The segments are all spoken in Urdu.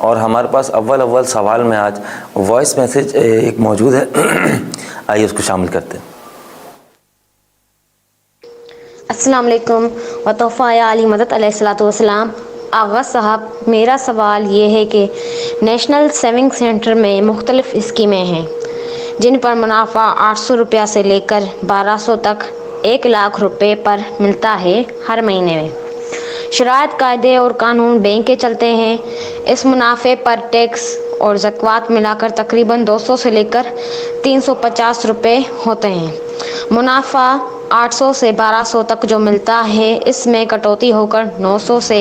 اور ہمارے پاس اول سوال میں آج وائس میسیج ایک موجود ہے، آئیے اس کو شامل کرتے ہیں۔ السلام علیکم وطوفہ علی مدد علیہ الصلوۃ والسلام۔ آغا صاحب، میرا سوال یہ ہے کہ نیشنل سیونگ سینٹر میں مختلف اسکیمیں ہیں جن پر منافع 800 روپیہ سے لے کر 1200 تک 1 لاکھ روپے پر ملتا ہے ہر مہینے میں۔ شرائط، قاعدے اور قانون بینک کے چلتے ہیں۔ اس منافع پر ٹیکس اور زکوٰۃ ملا کر تقریباً 200 سے لے کر 350 روپے ہوتے ہیں۔ منافع 800 سے 1200 تک جو ملتا ہے اس میں کٹوتی ہو کر 900 سے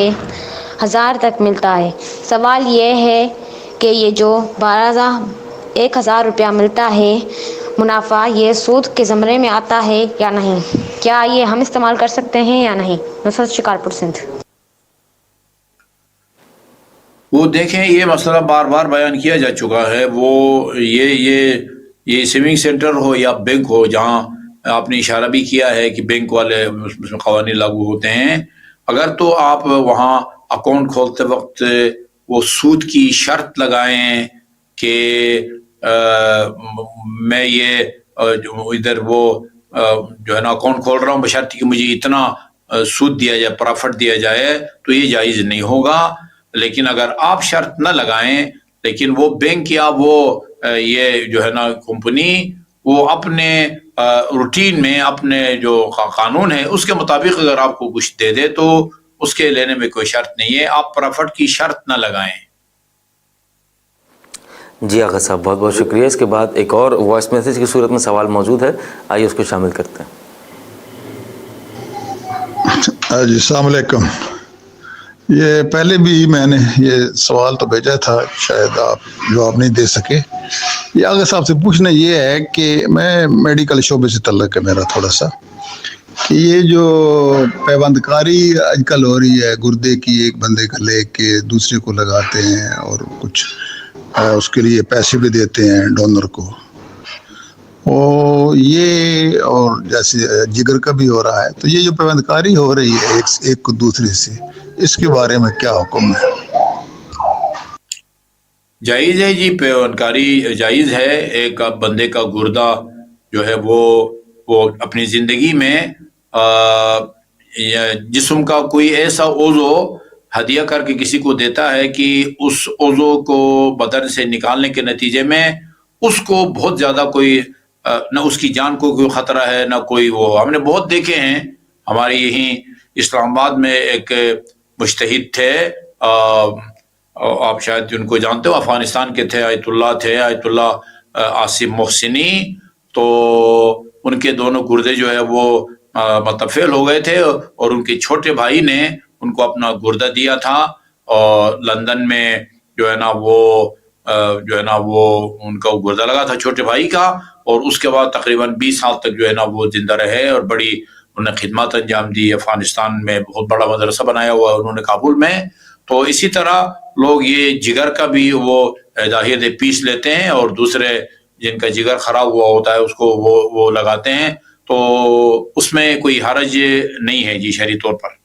1000 تک ملتا ہے۔ سوال یہ ہے کہ یہ جو 1000 روپیہ ملتا ہے منافع، یہ سود کے زمرے میں آتا ہے یا نہیں؟ کیا یہ ہم استعمال کر سکتے ہیں یا نہیں؟ نصرت شکارپور سندھ۔ وہ دیکھیں، یہ مسئلہ بار بار بیان کیا جا چکا ہے۔ وہ یہ سیونگ سینٹر ہو یا بینک ہو، جہاں آپ نے اشارہ بھی کیا ہے کہ بینک والے اس میں قوانین لاگو ہوتے ہیں، اگر تو آپ وہاں اکاؤنٹ کھولتے وقت وہ سود کی شرط لگائیں کہ میں یہ ادھر وہ جو ہے نا اکاؤنٹ کھول رہا ہوں بشرط کہ مجھے اتنا سود دیا جائے، پرافٹ دیا جائے، تو یہ جائز نہیں ہوگا۔ لیکن اگر آپ شرط نہ لگائیں، لیکن وہ بینک یا وہ یہ جو ہے نا کمپنی وہ اپنے روٹین میں اپنے جو قانون ہے اس کے مطابق اگر آپ کو کچھ دے دے تو اس کے لینے میں کوئی شرط نہیں ہے، آپ پرافٹ کی شرط نہ لگائیں۔ جی آغا صاحب، بہت بہت شکریہ۔ اس کے بعد ایک اور وائس میسیج کی صورت میں سوال موجود ہے، آئیے اس کو شامل کرتے ہیں۔ جی السلام علیکم۔ یہ پہلے بھی میں نے یہ سوال تو بھیجا تھا، شاید آپ جواب نہیں دے سکے۔ یہ آغا صاحب سے پوچھنا یہ ہے کہ میں میڈیکل شعبے سے تعلق ہے میرا تھوڑا سا، کہ یہ جو پیوند کاری آج کل ہو رہی ہے گردے کی، ایک بندے کا لے کے دوسرے کو لگاتے ہیں اور کچھ اس کے لیے پیسے بھی دیتے ہیں ڈونر کو، یہ اور جیسے جگر کا بھی ہو رہا ہے، تو یہ جو پیوند کاری ہو رہی ہے ایک کو دوسرے سے، اس کے بارے میں کیا حکم ہے؟ جائز ہے جی، پیوند کاری جائز ہے۔ ایک بندے کا گردہ جو ہے وہ اپنی زندگی میں جسم کا کوئی ایسا عضو ہدیہ کر کے کسی کو دیتا ہے کہ اس عضو کو بدن سے نکالنے کے نتیجے میں اس کو بہت زیادہ کوئی نہ اس کی جان کو کوئی خطرہ ہے، نہ کوئی وہ۔ ہم نے بہت دیکھے ہیں، ہمارے یہیں اسلام آباد میں ایک مجتہد تھے، آپ شاید ان کو جانتے ہو، افغانستان کے تھے، آیت اللہ عاصم محسنی۔ تو ان کے دونوں گردے جو ہے وہ مطلب فیل ہو گئے تھے، اور ان کے چھوٹے بھائی نے ان کو اپنا گردہ دیا تھا، اور لندن میں جو ہے نا وہ ان کا گردہ لگا تھا چھوٹے بھائی کا، اور اس کے بعد تقریباً 20 سال تک جو ہے نا وہ زندہ رہے، اور بڑی انہوں نے خدمات انجام دی۔ افغانستان میں بہت بڑا مدرسہ بنایا ہوا انہوں نے کابل میں۔ تو اسی طرح لوگ یہ جگر کا بھی وہ ظاہر پیس لیتے ہیں، اور دوسرے جن کا جگر خراب ہوا ہوتا ہے اس کو وہ لگاتے ہیں، تو اس میں کوئی حرج نہیں ہے جی شرعی طور پر۔